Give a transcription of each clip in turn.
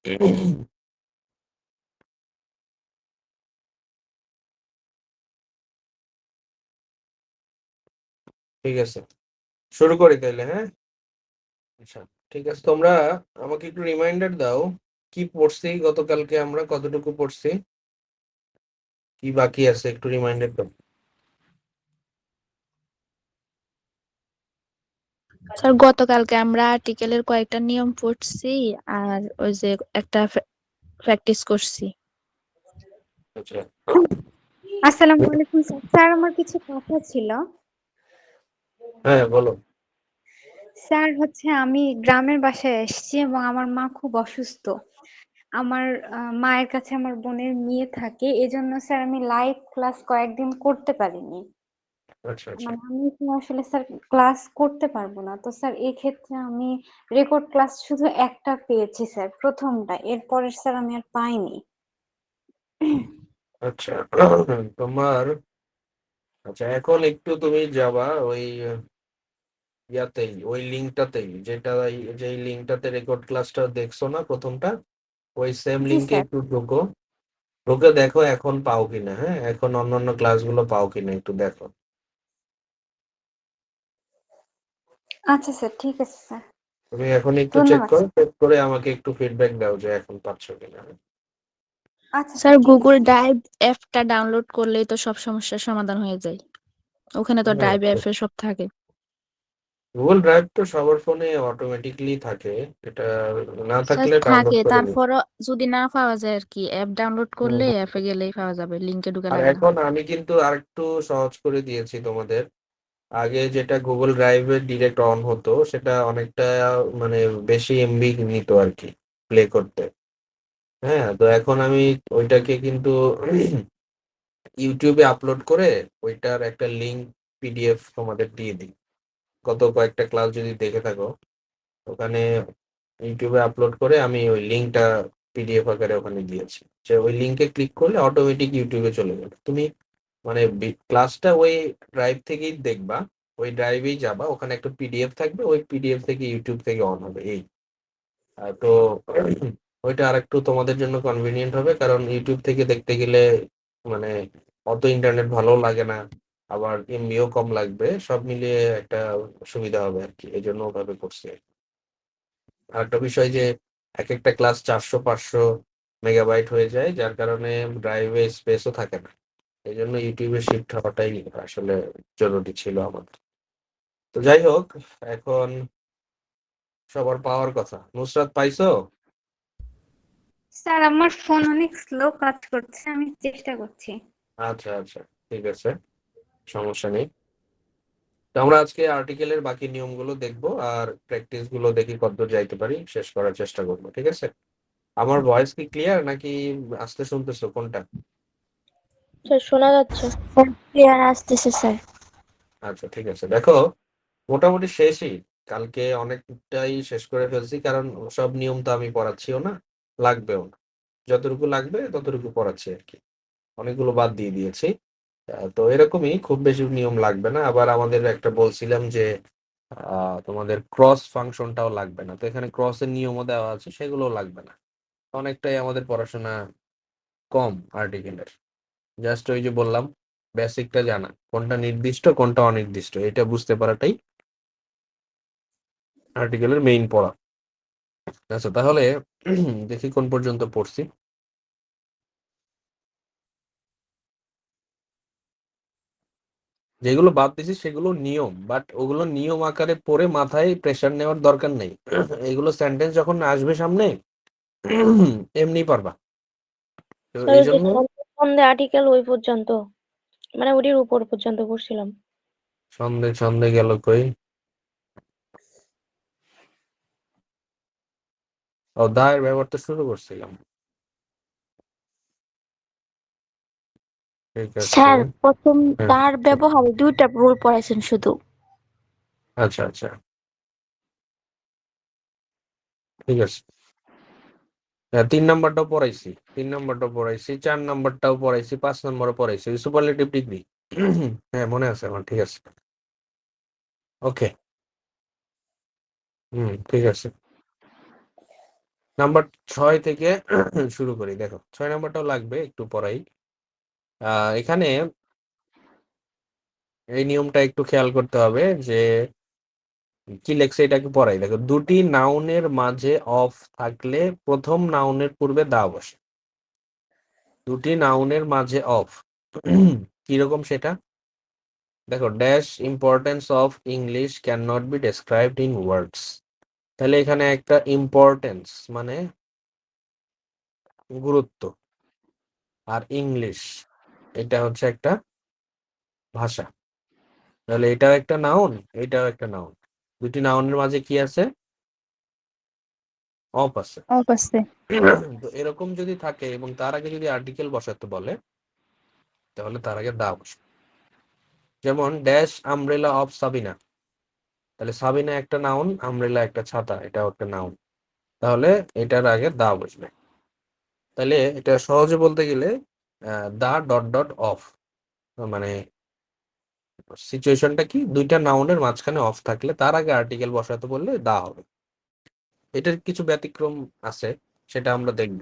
ঠিক আছে, শুরু করি তাইলে। হ্যাঁ, আচ্ছা, ঠিক আছে। তোমরা আমাকে একটু রিমাইন্ডার দাও, কি পড়ছি গতকালকে, আমরা কতটুকু পড়ছি, কি বাকি আছে, একটু রিমাইন্ডার দাও। স্যার গতকালকে আমরা আর্টিকেলের কয়েকটা নিয়ম পড়ছি, আর ওই যে একটা প্র্যাকটিস করছি। আচ্ছা, আসসালামু আলাইকুম স্যার। স্যার আমার কিছু কথা ছিল। হ্যাঁ বলো। স্যার আমি গ্রামের বাসায় এসেছি এবং আমার মা খুব অসুস্থ। আমার মায়ের কাছে আমার বোনের মেয়ে থাকে, এজন্য স্যার আমি লাইভ ক্লাস কয়েকদিন করতে পারিনি। আচ্ছা আচ্ছা মানে আমি তো আসলে স্যার ক্লাস করতে পারবো না। তো স্যার এক্ষেত্রে আমি রেকর্ড ক্লাস শুধু একটা পেয়েছি স্যার, প্রথমটা। এরপরের স্যার আমি আর পাইনি। আচ্ছা। তোমার, আচ্ছা এখন একটু তুমি যাবা ওই ইয়াতেই, ওই লিঙ্কটাতেই, যেটা যে লিঙ্কটাতে রেকর্ড ক্লাসটা দেখছো না প্রথমটা, ওই সেম জি লিঙ্কে স্যার। একটু ঢুকো। ঢুকে দেখো এখন পাও কিনা। হ্যাঁ, এখন অন্যান্য ক্লাসগুলো পাও কিনা একটু দেখো। আচ্ছা স্যার, ঠিক আছে স্যার। তুমি এখন একটু চেক ধন্যবাদ করো, স্যার। চেক করে আমাকে একটু ফিডব্যাক দাও যে এখন পাচ্ছ কিনা। আচ্ছা স্যার স্যার, ঠিক গুগল আছে। ড্রাইভ অ্যাপটা ডাউনলোড করলেই তো সব সমস্যার সমাধান হয়ে যায়। ওখানে তো হ্যাঁ, ড্রাইভ অ্যাপে সব থাকে। গুগল ড্রাইভ তো সবার ফোনে অটোমেটিকলি থাকে, এটা না স্যার থাকলে ডাউনলোড থাকে, করে দিই। তারপরও যদি না পাওয়া যায় আর কি, অ্যাপ ডাউনলোড করলে অ্যাপে গেলেই পাওয়া যাবে, লিংকে ঢুকে আর লাগে না। এখন আমি কিন্তু আরেকটু সহজ করে দিয়েছি তোমাদের। আগে যেটা গুগল ড্রাইভে ডিরেক্ট অন হতো, সেটা অনেকটা মানে বেশি এমবি নিত আর কি প্লে করতে। হ্যাঁ, তো এখন আমি ওইটাকে কিন্তু ইউটিউবে আপলোড করে ওইটার একটা লিঙ্ক পিডিএফ তোমাদের দিয়ে দিই। গত কয়েকটা ক্লাস যদি দেখে থাকো, ওখানে ইউটিউবে আপলোড করে আমি ওই লিঙ্কটা পিডিএফ আকারে ওখানে দিয়েছি, যে ওই লিঙ্কে ক্লিক করলে অটোমেটিক ইউটিউবে চলে যাবে। তুমি মানে ক্লাসটা ওই ড্রাইভ থেকেই দেখবা, ওই ড্রাইভেই যাবা, ওখানে একটা পিডিএফ থাকবে, ওই পিডিএফ থেকে ইউটিউব থেকে অন হবে এই। তো ওইটা আরেকটু তোমাদের জন্য কনভিনিয়েন্ট হবে, কারণ ইউটিউব থেকে দেখতে গেলে মানে অত ইন্টারনেট ভালো লাগে না, আবার এমবিও কম লাগবে, সব মিলিয়ে একটা সুবিধা হবে আর কি, এই জন্য ওভাবে করছে। আর একটা বিষয় যে এক একটা ক্লাস 400-500 মেগাবাইট হয়ে যায়, যার কারণে ড্রাইভে স্পেসও থাকে না। এই জন্য ইউটিউবে শিফট হওয়াটাই আসলে জরুরি ছিল আমাদের। তো যাই হোক, এখন সবার পাওয়ার কথা। নুসরাত, পাইছো? স্যার আমার ফোন অনেক স্লো কাজ করছে, আমি চেষ্টা করছি। আচ্ছা আচ্ছা, ঠিক আছে, সমস্যা নেই। তো আমরা আজকে আর্টিকেলের বাকি নিয়মগুলো দেখবো, আর প্র্যাকটিস গুলো দেখি কতদূর যাইতে পারি, শেষ করার চেষ্টা করবো। ঠিক আছে? আমার ভয়েস কি ক্লিয়ার নাকি আস্তে শুনতেছো, কোনটা? স্যার শোনা যাচ্ছে, ক্লিয়ার আসতেছে স্যার। আচ্ছা, ঠিক আছে। দেখো, মোটামুটি শেষই, কালকে অনেকটাই শেষ করে ফেলছি, কারণ সব নিয়ম তো আমি পড়াচ্ছিও না, লাগবেও না। যতটুকু লাগবে ততটুকু পড়াচ্ছি আর কি, অনেকগুলো বাদ দিয়ে দিয়েছি। তো এরকমই, খুব বেশি নিয়ম লাগবে না। আবার আমাদের একটা বলছিলাম যে তোমাদের ক্রস ফাংশনটাও লাগবে না, তো এখানে ক্রসের নিয়মও দেওয়া আছে, সেগুলো লাগবে না। অনেকটাই আমাদের পড়াশোনা কম আর্টিকেলের। জাস্ট ওই যে বললাম, বেসিকটা জানা, কোনটা নির্দিষ্ট কোনটা অনির্দিষ্ট, এটা বুঝতে পারাটাই আর্টিকেলের মেইন পড়া। আচ্ছা, তাহলে দেখি কোন পর্যন্ত পড়ছি। যেগুলো বাদ দিছি সেগুলো নিয়ম, বাট ওগুলো নিয়ম আকারে পড়ে মাথায় প্রেসার নেওয়ার দরকার নেই। এগুলো সেন্টেন্স যখন আসবে সামনে, এমনি পারবা। তো স্যার এই ওই যে জন্য সন্ধে আর্টিকেল ওই পর্যন্ত, মানে ওটির উপর পর্যন্ত পড়ছিলাম। সন্ধে সন্ধে গেল কই? ও, দায়ের ব্যবহার তো শুরু করছিলাম। ঠিক আছে। স্যার প্রথম হ্যাঁ, তার ঠিক। ব্যবহারে দুইটা রুল পড়াইছেন শুধু। আচ্ছা আচ্ছা, ঠিক আছে। হ্যাঁ, 3 নাম্বারটাও পড়াইছি, 3 নাম্বারটাও পড়াইছি, 4 নাম্বারটাও পড়াইছি, 5 নাম্বারও পড়াইছি, সুপারলেটিভ ডিগ্রি। হ্যাঁ, মনে আছে আমার, ঠিক আছে। ওকে, হুম, ঠিক আছে। নাম্বার 6 থেকে শুরু করি। দেখো 6 নাম্বারটাও লাগবে, একটু পড়াই। এখানে এই নিয়মটা একটু খেয়াল করতে হবে যে কি লেখছে এটাকে পড়াই। দেখো, দুটি নাউনের মাঝে অফ থাকলে প্রথম নাউনের পূর্বে দা বসে। দুটি নাউনের মাঝে অফ কিরকম সেটা দেখো, dash importance of English can not be described in words. তাহলে এখানে একটা ইম্পর্টেন্স মানে গুরুত্ব, আর ইংলিশ এটা হচ্ছে একটা ভাষা। তাহলে এটাও একটা নাউন, এটাও একটা নাউন। দুটি নাউনের মাঝে কি আছে? অফ আছে। অফ আছে। তো এরকম যদি থাকে এবং তার আগে যদি আর্টিকেল বসাতে বলে, তাহলে তার আগে দা বসে। যেমন ড্যাশ আমব্রেলা অফ সাবিনা, তাহলে সাবিনা একটা নাউন, আমব্রেলা একটা ছাতা, এটাও একটা নাউন। তাহলে এটার আগে দা বসবে। তাহলে এটা সহজে বলতে গেলে দা ডট ডট অফ, মানে সিচুয়েশনটা কি, দুইটা নাউনের মাঝখানে অফ থাকলে তার আগে আর্টিকেল বসাতে বললে দা হবে। এটার কিছু ব্যতিক্রম আছে, সেটা আমরা দেখব।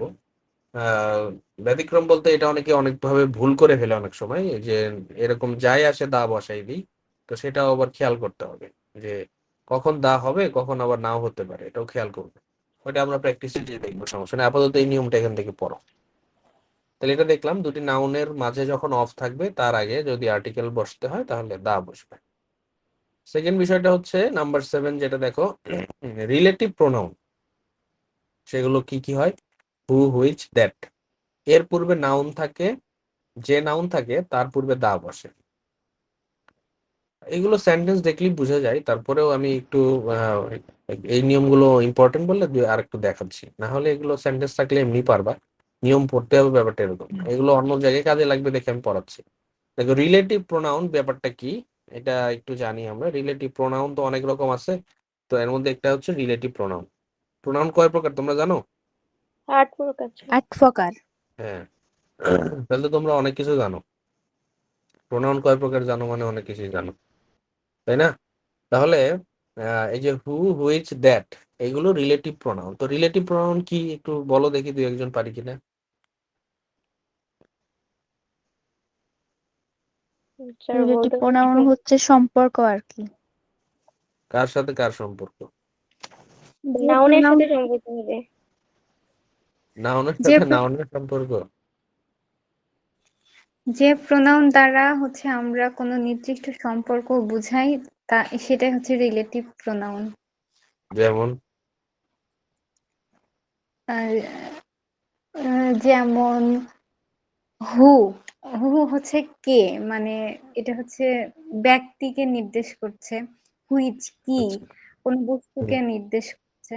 ব্যতিক্রম বলতে এটা অনেকে অনেকভাবে ভুল করে ফেলে অনেক সময়, যে এরকম যাই আসে দা বসাই দিই। তো সেটাও আবার খেয়াল করতে হবে যে কখন দা হবে, কখন আবার নাও হতে পারে, এটাও খেয়াল করবে। ওটা আমরা প্র্যাকটিসে যে দেখবো, সমস্যা নেই। আপাতত এই নিয়মটা এখান থেকে পড়ো। তাহলে এটা দেখলাম, দুটি নাউনের মাঝে যখন অফ থাকবে তার আগে যদি আর্টিকেল বসতে হয় তাহলে দা বসবে। সেকেন্ড বিষয়টা হচ্ছে নাম্বার 7, যেটা দেখো, রিলেটিভ প্রোনাউন। সেগুলো কি কি হয়? হু, হুইচ, দ্যাট। এর পূর্বে নাউন থাকে, যে নাউন থাকে তার পূর্বে দা বসে। এগুলো সেন্টেন্স দেখলেই বোঝা যায়, তারপরেও আমি একটু আহ, এই নিয়মগুলো ইম্পর্টেন্ট বললে আর একটু দেখাচ্ছি। না হলে এগুলো সেন্টেন্স থাকলে এমনি পারবা, নিয়ম পড়তে হবে, ব্যাপারটা এরকম। এগুলো অন্য জায়গায় কাজে লাগবে দেখে আমি পড়াচ্ছি। দেখো, রিলেটিভ প্রোনাউন ব্যাপারটা কি এটা একটু জানি আমরা। রিলেটিভ প্রোনাউন তো অনেক রকম আছে, তো এর মধ্যে একটা হচ্ছে রিলেটিভ প্রোনাউন। প্রোনাউন কয় প্রকার তোমরা জানো? 8 প্রকার ছিল। 8 প্রকার। হ্যাঁ, তাহলে তো তোমরা অনেক কিছু জানো। প্রোনাউন কয় প্রকার জানো মানে অনেক কিছুই জানো, তাই না? তাহলে এই যে হু, হুইচ, দ্যাট, এগুলো রিলেটিভ প্রোনাউন। তো রিলেটিভ প্রোনাউন কি একটু বলো দেখি, দুই একজন পারি কিনা। স্যার রিলেটিভ বলতে প্রোনাউন হচ্ছে সম্পর্ক আর কি। কার সাথে কার সম্পর্ক? যে নাউনের প্রোনাউন সাথে সম্পর্ক হবে। নাউনের যে সাথে নাউনের সম্পর্ক। যে প্রোনাউন দ্বারা হচ্ছে আমরা কোনো নির্দিষ্ট সম্পর্ক বুঝাই, তা সেটাই হচ্ছে রিলেটিভ প্রোনাউন। যেমন আর যেমন হু, হু হচ্ছে কে, মানে এটা হচ্ছে ব্যক্তিকে নির্দেশ করছে। হুইচ কি, আচ্ছা, কোন হুম, বস্তুকে নির্দেশ করছে।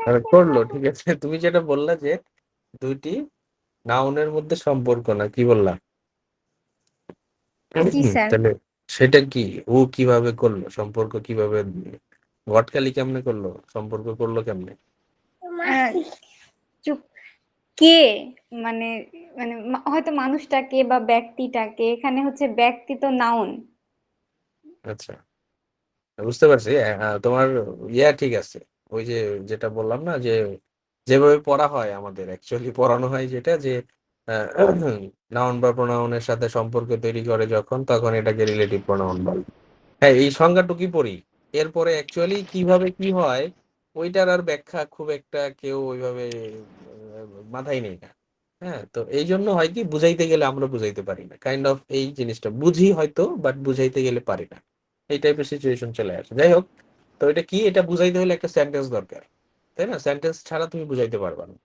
তাহলে করলো ঠিক আছে। তুমি যেটা বললা যে দুইটি নাউনের মধ্যে সম্পর্ক, না কি বললা? জি স্যার। তাহলে সেটা কি, ও কিভাবে করলো সম্পর্ক, কিভাবে গটকালি কেমনে করলো, সম্পর্ক করলো কেমনে? চুপ, কে মানে, হয়তো মানুষটাকে বা ব্যক্তিটাকে, এখানে হচ্ছে ব্যক্তি তো নাউন। আচ্ছা, বুঝতে পারছি। তোমার ঠিক আছে। ওই যে যেটা বললাম না, যে যেভাবে পড়া হয় আমাদের, অ্যাকচুয়ালি পড়ানো হয় যেটা, যে নাউন বা প্রোনাউনের সাথে সম্পর্ক তৈরি করে যখন, তখন এটাকে রিলেটিভ প্রোনাউন বলে। হ্যাঁ, এই সংজ্ঞাটুকুই পড়ি। এরপরে অ্যাকচুয়ালি কিভাবে কি হয় ওইটার আর ব্যাখ্যা খুব একটা কেউ ওইভাবে মাথায় নেই না। হ্যাঁ, তো এই জন্য হয় কি, বুঝাইতে গেলে আমরা বুঝাইতে পারি না, কাইন্ড অফ এই জিনিসটা বুঝি হয়তো, বাট বুঝাইতে গেলে পারি না। এই টাইপের সিচুয়েশন চলে আসে। যাই হোক, তো এটা কি, এটা বুঝাইতে হলে একটা সেন্টেন্স দরকার, তাই না? সেন্টেন্স ছাড়া তুমি বুঝাইতে পারবা না।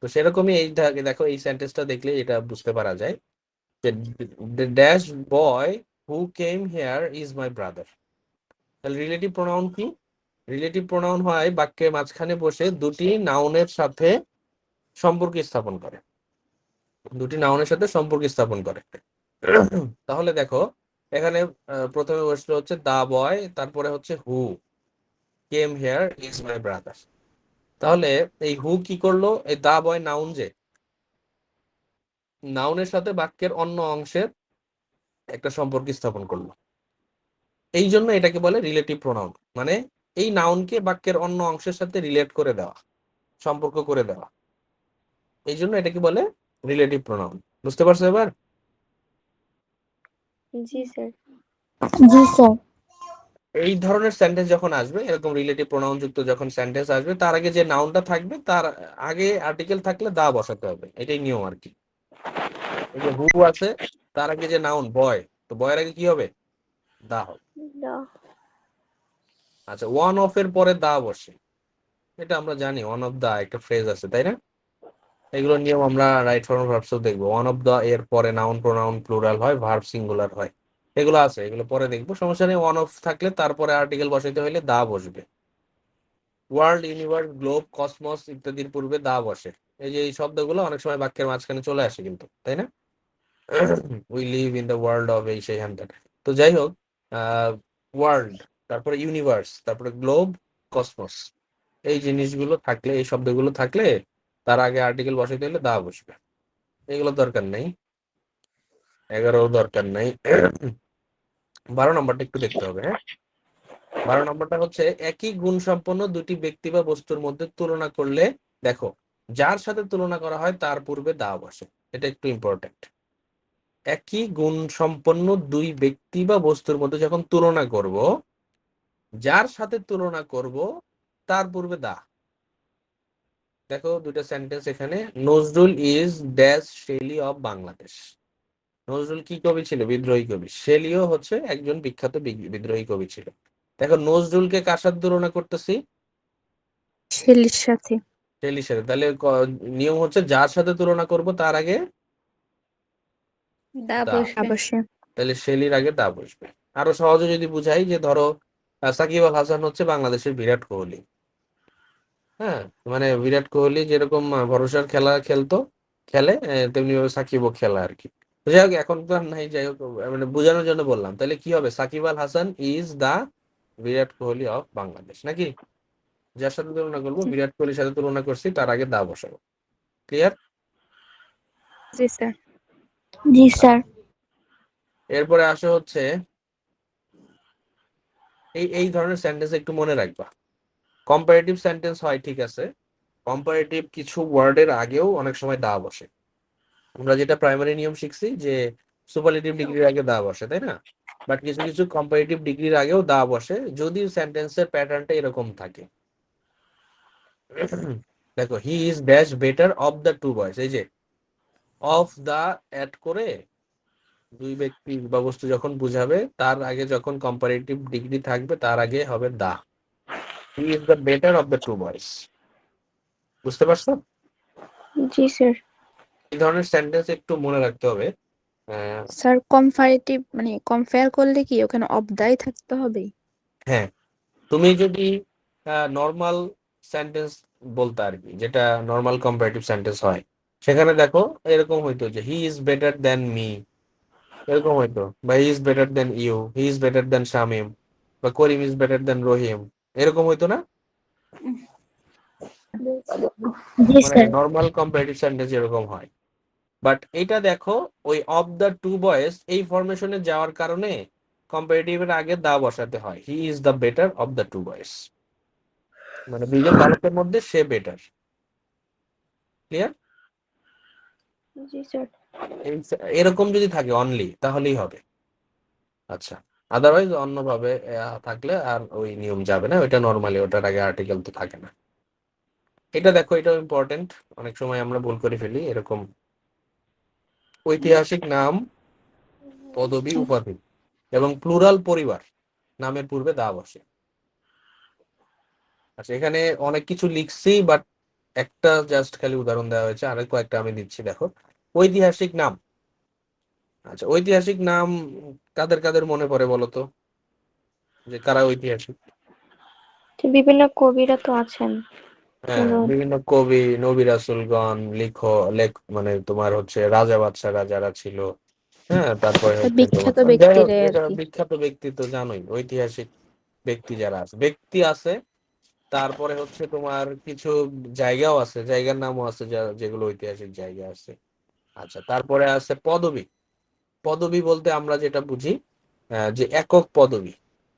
তো সেরকমই এই দেখো, এই সেন্টেন্সটা দেখলে এটা বুঝতে পারা যায় যে dash boy who came here is my brother. তাহলে রিলেটিভ প্রোনাউন কি? রিলেটিভ প্রোনাউন হয় বাক্যের মাঝখানে বসে দুটি নাউনের সাথে সম্পর্ক স্থাপন করে, দুটি নাউনের সাথে সম্পর্ক স্থাপন করে। তাহলে দেখো, এখানে প্রথমে বসলো হচ্ছে দা বয়, তারপরে হচ্ছে who came here is my brother. তাহলে এই হু কি করলো, এই দা বয় নাউন, যে নাউনের সাথে বাক্যের অন্য অংশের একটা সম্পর্ক স্থাপন করলো। এই জন্য এটাকে বলে রিলেটিভ প্রোনাউন। মানে এই নাউনকে বাক্যের অন্য অংশের সাথে রিলেট করে দেওয়া, সম্পর্ক করে দেওয়া, এই জন্য এটাকে বলে রিলেটিভ প্রোনাউন। বুঝতে পারছো এবার? জি স্যার। জি স্যার। এই ধরনের সেন্টেন্স যখন আসবে, এরকম রিলেটিভ প্রোনাউন যুক্ত যখন সেন্টেন্স আসবে, তার আগে যে নাউনটা থাকবে তার আগে আর্টিকেল থাকলে দা বসাতে হবে, এটাই নিয়ম আর কি। এই যে হু আছে, তার আগে যে নাউন বয়, তো বয়ের আগে কি হবে? দা হবে। দা। আচ্ছা, ওয়ান অফ এর পরে দা বসে, এটা আমরা জানি, ওয়ান অফ দা একটা ফ্রেজ আছে, তাই না? এগুলো নিয়ম আমরা রাইট ফর্ম ভার্বসও দেখবো। ওয়ান অফ দা এর পরে নাউন প্রোনাউন প্লুরাল হয়, ভার্ব সিঙ্গুলার হয়, এগুলো আছে, এগুলো পরে দেখবো, সমস্যা নেই। ওয়ান অফ থাকলে তারপরে আর্টিকেল বসাইতে হইলে দা বসবে। ওয়ার্ল্ড, ইউনিভার্স, গ্লোব, কসমস ইত্যাদির পূর্বে দা বসে। এই যে এই শব্দগুলো অনেক সময় বাক্যের মাঝখানে চলে আসে কিন্তু, তাই না? We live in the world of এই সেই হ্যান ত্যান। তো যাই হোক, ওয়ার্ল্ড, তারপরে ইউনিভার্স, তারপরে গ্লোব, কসমস, এই জিনিসগুলো থাকলে, এই শব্দগুলো থাকলে তার আগে আর্টিকেল বসাইতে হলে দা বসবে। এগুলো দরকার নেই, 11 দরকার নেই। 12 নম্বরটা একটু দেখতে হবে, হ্যাঁ। 12 নম্বরটা হচ্ছে একই গুণ সম্পন্ন দুটি ব্যক্তি বা বস্তুর মধ্যে তুলনা করলে, দেখো, যার সাথে তুলনা করা হয় তার পূর্বে দা বসে। এটা একটু ইম্পর্টেন্ট। একই গুণ সম্পন্ন দুই ব্যক্তি বা বস্তুর মধ্যে যখন তুলনা করব, যার সাথে তুলনা করব তার পূর্বে দা। দেখো দুইটা সেন্টেন্স এখানে, Nazrul is dash Shelley of Bangladesh. Nazrul কি কবি ছিল? বিদ্রোহী কবি। শেলিও হচ্ছে একজন বিখ্যাত বিদ্রোহী কবি ছিল। দেখো নজরুলকে কার সাথে তুলনা করতেছি? শেলির সাথে। শেলির সাথে। তাহলে নিয়ম হচ্ছে যার সাথে তুলনা করব তার আগে দা দা। বসবে। অবশ্যই। তাহলে শেলির আগে দা বসবে। আরো সহজে যদি বুঝাই, যে ধরো সাকিব আল হাসান হচ্ছে বাংলাদেশের বিরাট কোহলি। হ্যাঁ, মানে বিরাট কোহলি যেরকম ভরসার খেলা খেলে, তেমনি ভাবে সাকিবও খেলা আর কি। তো যাই হোক, এখন তো আর নাই, যাই হোক, মানে বোঝানোর জন্য বললাম। তাহলে কি হবে? Shakib Al Hasan is the Virat Kohli of Bangladesh, নাকি? যার সাথে তুলনা করবো, বিরাট কোহলির সাথে তুলনা করছি, তার আগে দা বসাবো। ক্লিয়ার? জি স্যার। জি স্যার। এরপরে আসে হচ্ছে, এই ধরনের সেন্টেন্স একটু মনে রাখবা। কম্পারেটিভ সেন্টেন্স হয়, ঠিক আছে। কম্পারেটিভ কিছু ওয়ার্ডের আগেও অনেক সময় দা বসে। আমরা যেটা প্রাইমারি নিয়ম শিখছি যে সুপারলেটিভ ডিগ্রির আগে দা বসে, তাই না? বাট কিছু কিছু কম্পারেটিভ ডিগ্রির আগেও দা বসে, যদি সেন্টেন্সের প্যাটার্নটা এরকম থাকে। দেখো, he is dash better of the two boys, এই যে অফ দা অ্যাড করে দুই ব্যক্তি বা বস্তু যখন বুঝাবে, তার আগে যখন কম্পারেটিভ ডিগ্রি থাকবে তার আগে হবে the. He is the better of the two boys. বুঝতে পারছো? জি স্যার। এই ধরনের সেন্টেন্স একটু মনে রাখতে হবে। স্যার কম্পারেটিভ মানে কম্পেয়ার করলে কি ওখানে অফ দাই থাকতে হবে? হ্যাঁ, তুমি যদি নর্মাল সেন্টেন্স বলতে আর কি, যেটা নর্মাল কম্পারেটিভ সেন্টেন্স হয়, সেখানে দেখো এরকম হইতো যে he is better than me, এরকম হইতো, বা he is better than you, he is better than Shamim, বা করিম ইজ বেটার দেন রহিম, এরকম হইতো না? জি মানে স্যার। নর্মাল কম্পারেটিভ সেন্টেন্স এরকম হয়। বাট এটা দেখো, ওই অফ দ্য টু বয়েজ এই ফরমেশনে যাওয়ার কারণে কম্পারেটিভের আগে দা বসাতে হয়। He is the better of the two boys, মানে দুইজন বালকের মধ্যে সে বেটার। ক্লিয়ার? জি স্যার। এরকম যদি থাকে অনলি, তাহলেই হবে। আচ্ছা, আদারওয়াইজ অন্যভাবে থাকলে আর ওই নিয়ম যাবে না, ওইটা নর্মালি ওটার আগে আর্টিকেল তো থাকে না। এটা দেখো, এটাও ইম্পর্টেন্ট, অনেক সময় আমরা ভুল করে ফেলি এরকম। ঐতিহাসিক নাম, পদবি, উপাধি এবং প্লুরাল পরিবার নামের পূর্বে দা বসে। আচ্ছা, এখানে অনেক কিছু লিখছি, বাট একটা জাস্ট খালি উদাহরণ দেওয়া হয়েছে, আরেক কয়েকটা আমি দিচ্ছি, দেখো। ঐতিহাসিক নাম। আচ্ছা, ঐতিহাসিক নাম কাদের কাদের মনে পড়ে বলো তো, যে কারা ঐতিহাসিক? তো বিভিন্ন কবিরা তো আছেন। হ্যাঁ, যেমন বিভিন্ন কবি, নবী রাসূলগণ, মানে তোমার হচ্ছে রাজা বাদশারা যারা ছিল। হ্যাঁ, তারপরে হচ্ছে তোমার, বিখ্যাত যাই হোক, ব্যক্তিরাই আর এটা কি। বিখ্যাত ব্যক্তি তো জানোই, ঐতিহাসিক ব্যক্তি যারা আছে, ব্যক্তি আছে। তারপরে হচ্ছে তোমার কিছু জায়গাও আছে, জায়গার নামও আছে, যেগুলো ঐতিহাসিক জায়গা আছে। আচ্ছা, তারপরে আছে পদবি। পদবি বলতে আমরা যেটা বুঝি, যে একক পদবি।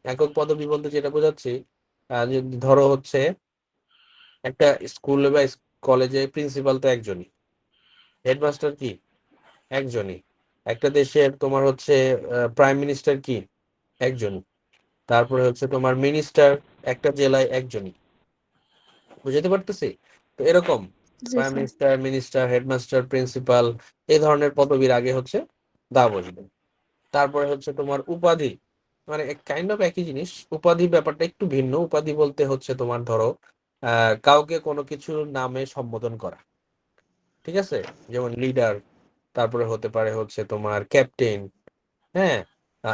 একক পদবি বলতে যেটা বোঝাচ্ছি, যদি ধরো হচ্ছে একটা স্কুলে বা কলেজে প্রিন্সিপাল তো একজনই, হেডমাস্টার কি একজনই, একটা দেশের তোমার হচ্ছে প্রাইম মিনিস্টার কি একজনই, তারপরে হচ্ছে তোমার মিনিস্টার একটা জেলায় একজনই। বুঝতে পারতেছি? তো এরকম জি prime sir. Minister, minister, headmaster, principal এই ধরনের পদবীর আগে হচ্ছে দা বসবে। তারপরে হচ্ছে তোমার উপাধি, মানে কাইন্ড অফ একই জিনিস, উপাধি ব্যাপারটা একটু ভিন্ন। উপাধি বলতে হচ্ছে তোমার ধরো কাউকে কোনো কিছুর নামে সম্বোধন করা, ঠিক আছে? যেমন লিডার, তারপরে হতে পারে হচ্ছে তোমার ক্যাপ্টেন। হ্যাঁ,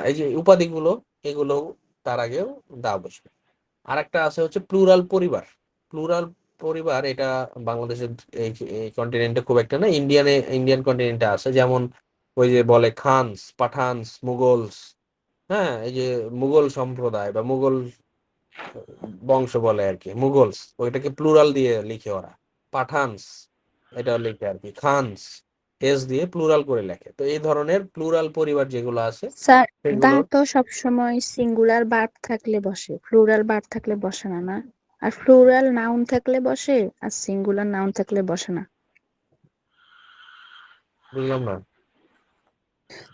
এই যে উপাধিগুলো, এগুলো তার আগেও দা বসবে। আর একটা আছে হচ্ছে প্লুরাল পরিবার। প্লুরাল পরিবার এটা বাংলাদেশের এই কন্টিনেন্টে খুব একটা না, ইন্ডিয়ান কন্টিনেন্টে আছে। যেমন ওই যে বলে খানস, পাঠানস, মুঘলস। হ্যাঁ, এই যে মুঘল সম্প্রদায় বা মুঘল বংশ বলে আর কি, মুঘলস ওইটাকে প্লুরাল দিয়ে লিখে ওরা। পাঠানস এটা লিখে আর কি, খানস এস দিয়ে প্লুরাল করে লেখে। তো এই ধরনের প্লুরাল পরিবার যেগুলো আছে স্যার দা সেগুলোর। তো সবসময় সিঙ্গুলার ভার্ব থাকলে বসে, প্লুরাল ভার্ব থাকলে বসে না, না? আর প্লুরাল নাউন থাকলে বসে, আর সিঙ্গুলার নাউন থাকলে বসে না। বুঝলাম না।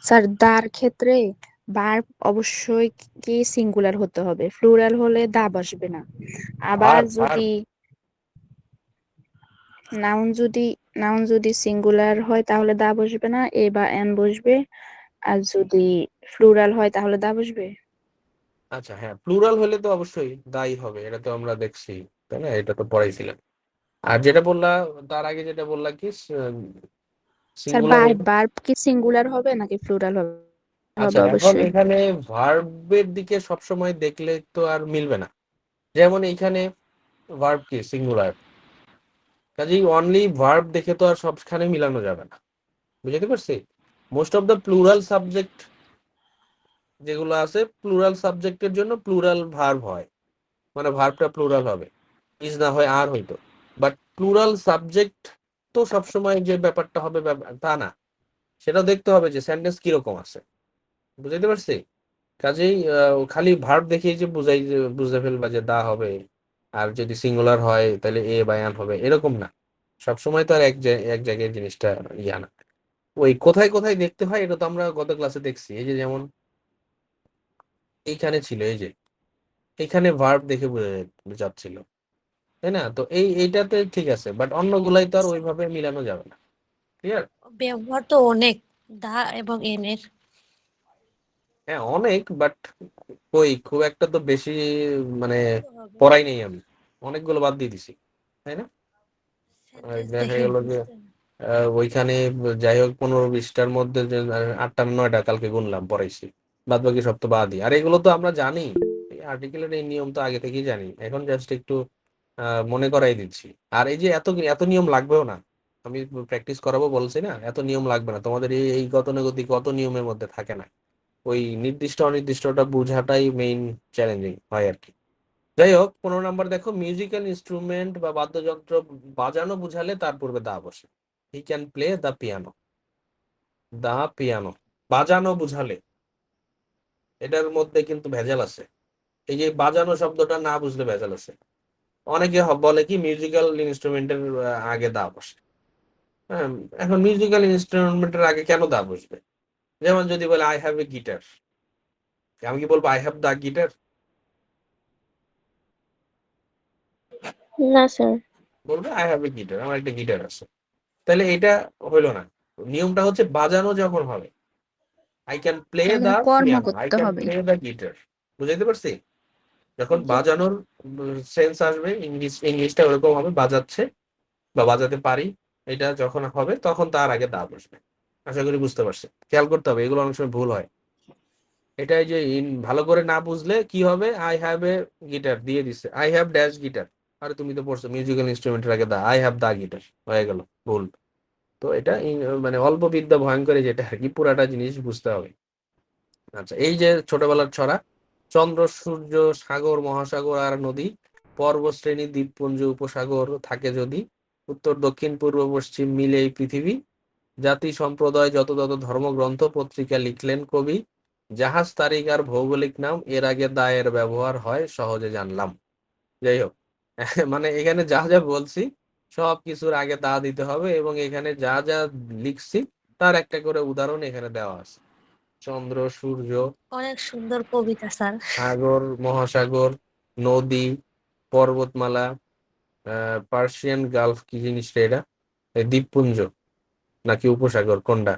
স্যার দার ক্ষেত্রে ভার্ব অবশ্যই কি সিঙ্গুলার হতে হবে, প্লুরাল হলে দা বসবে না। আবার ভার্ব ভার্ব যদি নাউন যদি নাউন যদি সিঙ্গুলার হয় তাহলে দা বসবে না, এ বা এন বসবে। আর যদি প্লুরাল হয় তাহলে দা বসবে। আচ্ছা, হ্যাঁ, প্লুরাল হলে তো অবশ্যই দায়ী হবে, এটা তো আমরা দেখছি, তাই না? এটা তো পড়াইছিলাম। আর যেটা বললা, তার আগে যেটা বললা কি স্যার সিঙ্গুলার হলে। ভার্ব কি সিঙ্গুলার হবে নাকি প্লুরাল হবে? আচ্ছা, হবে এখন অবশ্যই। এখানে ভার্বের দিকে সবসময় দেখলে তো আর মিলবে না। যেমন এইখানে ভার্ব কি সিঙ্গুলার, কাজেই অনলি ভার্ব দেখে তো আর সবখানে মিলানো যাবে না। বুঝতে পারছি? Most of the plural subject যেগুলো আছে, প্লুরাল সাবজেক্টের জন্য প্লুরাল ভার্ব হয়, মানে ভার্বটা প্লুরাল হবে, ইজ না হয় আর হইতো। বাট প্লুরাল সাবজেক্ট তো সবসময় যে ব্যাপারটা হবে তা না। সেটা দেখতে হবে যে সেন্টেন্স কিরকম আছে। বুঝতে পারছি? কাজেই খালি ভার্ব দেখেই যে বুঝে ফেলবা যে দা হবে, আর যদি সিঙ্গুলার হয় তাহলে এ বায়ান হবে, এরকম না। সবসময় তো আর এক জায়গায় জিনিসটা ইয়া না। ওই কোথায় কোথায় দেখতে হয় এটা তো আমরা গত ক্লাসে দেখছি। এই যে যেমন এইখানে ছিল, এই যে এখানে ভার্ব দেখে বোঝা যাচ্ছিল, তাই না? তো এইটাতে ঠিক আছে, বাট অন্যগুলাই তো আর ওইভাবে মিলানো যাবে না। ক্লিয়ার? ব্যবহার তো অনেক দা এবং এনের। হ্যাঁ অনেক, বাট কই খুব একটা তো বেশি, মানে তো হবে পড়াই নেই আমি, অনেকগুলো বাদ দিয়ে দিছি, তাই না? আর সেন্টেন্স দেখা দেখে গেল যে বুঝতে হবে। ওইখানে যাই হোক 15-20টার মধ্যে যে 8টা-9টা কালকে গুনলাম পড়াইছি, বাদ বাকি সব তো বাদই। আর এগুলো তো আমরা জানি, এই আর্টিকেলের এই নিয়ম তো আগে থেকেই জানি, এখন জাস্ট একটু মনে করাই দিচ্ছি। আর এই যে এত এত নিয়ম লাগবেও না, আমি প্র্যাকটিস করাবো বলছি না, এত নিয়ম লাগবে না তোমাদের। এই গতানুগতিক কত নিয়মের মধ্যে থাকে না, ওই নির্দিষ্ট অনির্দিষ্টটা বোঝাটাই মেইন চ্যালেঞ্জিং হয় আর কি। যাই হোক, 15 নাম্বার দেখো, মিউজিক্যাল ইনস্ট্রুমেন্ট বা বাদ্যযন্ত্র বাজানো বুঝালে তার পূর্বে দা বসে। He can play the piano. The piano বাজানো বুঝালে, এটার মধ্যে কিন্তু ভেজাল আছে। এই যে বাজানো শব্দটা না বুঝলে ভেজাল আছে। অনেকে বলে কি মিউজিক্যাল ইনস্ট্রুমেন্টের আগে দা বসে। হ্যাঁ, এখন মিউজিক্যাল ইনস্ট্রুমেন্টের আগে কেন দা বসবে? যেমন যদি বলে আই হ্যাভ এ গিটার, আমি কি বলবো আই হ্যাভ দা গিটার? না স্যার। বলবে আই হ্যাভ এ গিটার, আমার একটা গিটার আছে। তাহলে এটা হইলো না। নিয়মটা হচ্ছে বাজানো যখন হবে, আই ক্যান প্লে তাহলে দা কর্ম পিয়ানো, আই করতে ক্যান হবে। Play the guitar. বুঝাইতে পারছি? যখন জি স্যার। বাজানোর সেন্স আসবে, ইংলিশটা ওরকম হবে, বাজাচ্ছে বা বাজাতে পারি, এটা যখন হবে তখন তার আগে দা বসবে। আশা করি বুঝতে পারছি। খেয়াল করতে হবে, এগুলো অনেক সময় ভুল হয়। এটা এই যে ভালো করে না বুঝলে কি হবে, আই হ্যাভ এ গিটার দিয়ে দিছে, আই হ্যাভ ড্যাশ গিটার। আরে তুমি তো পড়ছো মিউজিক্যাল ইনস্ট্রুমেন্টের আগে দা, আই হ্যাভ দা গিটার হয়ে গেল, ভুল। তো এটা মানে অল্প বিদ্যা ভয়ঙ্করী, যেটা আর কি, পুরাটা জিনিস বুঝতে হবে। আচ্ছা, এই যে ছোটবেলার ছড়া, চন্দ্র সূর্য সাগর মহাসাগর আর নদী, পর্বতশ্রেণী দ্বীপপুঞ্জ উপসাগর থাকে যদি, উত্তর দক্ষিণ পূর্ব পশ্চিম মিলে এই পৃথিবী, জাতি সম্প্রদায় যত তত ধর্মগ্রন্থ পত্রিকা লিখলেন কবি, জাহাজ তারিখ আর ভৌগোলিক নাম, এর আগে দায়ের ব্যবহার হয় সহজে জানলাম। যাই হোক মানে এখানে যা যা বলছি সব কিছুর আগে দা দিতে হবে এবং এখানে যা যা লিখছি তার একটা করে উদাহরণ এখানে দেওয়া আছে। চন্দ্র, সূর্য, অনেক সুন্দর কবিতা স্যার। সাগর, মহাসাগর, নদী, পর্বতমালা, পার্সিয়ান গালফ, কি জিনিসটা এটা? এই দ্বীপপুঞ্জ নাকি উপসাগর কোনটা?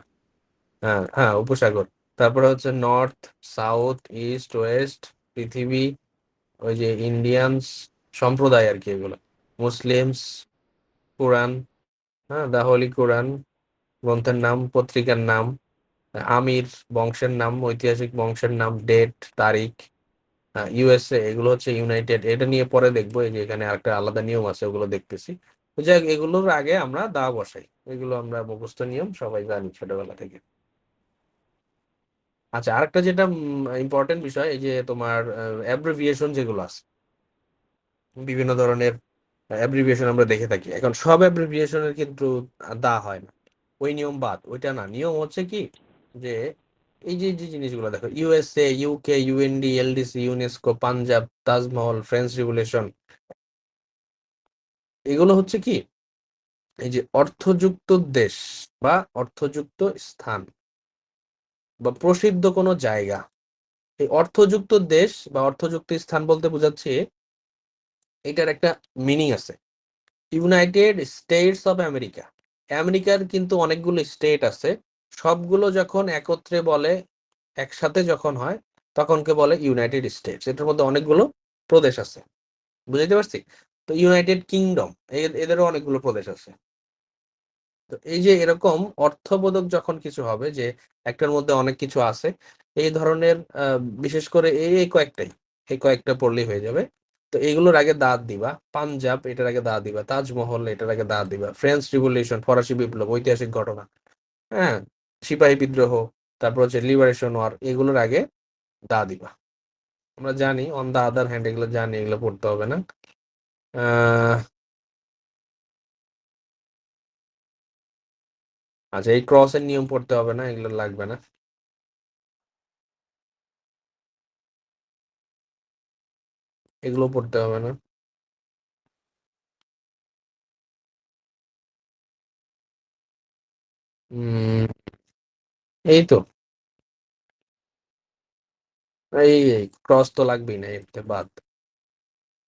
হ্যাঁ হ্যাঁ, উপসাগর। তারপরে হচ্ছে নর্থ, সাউথ, ইস্ট, ওয়েস্ট, পৃথিবী, ওই যে ইন্ডিয়ানস সম্প্রদায় আর কি, এগুলো মুসলিমস, কোরআন, হ্যাঁ দা হোলি কোরআন, গ্রন্থের নাম, পত্রিকার নাম, আমির বংশের নাম, ঐতিহাসিক বংশের নাম, ডেট, তারিখ, ইউএসএ, এগুলো হচ্ছে ইউনাইটেড। এটা নিয়ে পরে দেখবো, এই যে এখানে আরেকটা আলাদা নিয়ম আছে, ওগুলো দেখতেছি। তো যাই হোক, এগুলোর আগে আমরা দা বসাই, এগুলো আমরা মুখস্থ নিয়ম সবাই জানি ছোটবেলা থেকে। আচ্ছা, আরেকটা যেটা ইম্পর্টেন্ট বিষয়, এই যে তোমার অ্যাব্রিভিয়েশন যেগুলো আছে, বিভিন্ন ধরনের অ্যাব্রিভিয়েশন আমরা দেখে থাকি। এখন সব অ্যাব্রিভিয়েশনের কিন্তু দা হয় না, ওই নিয়ম বাদ, ওইটা না। নিয়ম হচ্ছে কি, যে এই যে যে জিনিসগুলো দেখো, USA, UK, UND, LDC, UNESCO, Punjab, Taj Mahal, French revolution, এগুলো হচ্ছে কি, এই যে অর্থযুক্ত দেশ বা অর্থযুক্ত স্থান বা প্রসিদ্ধ কোনো জায়গা। এই অর্থযুক্ত দেশ বা অর্থযুক্ত স্থান বলতে বোঝাচ্ছে এটার একটা মিনিং আছে। ইউনাইটেড স্টেটস অফ আমেরিকা, আমেরিকার কিন্তু অনেকগুলো স্টেট আছে, সবগুলো যখন একত্রে বলে, একসাথে যখন হয়, তখনকে বলে ইউনাইটেড স্টেটস। এটার মধ্যে অনেকগুলো প্রদেশ আছে, বুঝাইতে পারছি? তো ইউনাইটেড কিংডম, এদেরও অনেকগুলো প্রদেশ আছে। তো এই যে এরকম অর্থবোধক যখন কিছু হবে, যে একটার মধ্যে অনেক কিছু আছে, এই ধরনের বিশেষ করে এই কয়েকটাই, এই কয়েকটা পড়লেই হয়ে যাবে। তো এগুলোর আগে দাঁত দিবা, পাঞ্জাব এটার আগে দাঁত দিবা, তাজমহল এটার আগে দাঁত দিবা, ফ্রেঞ্চ রিভলিউশন ফরাসি বিপ্লব ঐতিহাসিক ঘটনা, হ্যাঁ, সিপাহী বিদ্রোহ, তারপর হচ্ছে লিবারেশন ওয়ার, এগুলোর আগে দা দিবা। আমরা জানি অন দা আদার হ্যান্ড, এগুলো জানি, এগুলো পড়তে হবে না। আহ আচ্ছা, এই ক্রসের নিয়ম পড়তে হবে না, এগুলো লাগবে না। এগুলো পড়তে হবে না। উম এই তো, এই ক্রস তো লাগবেই না, এতে বাদ।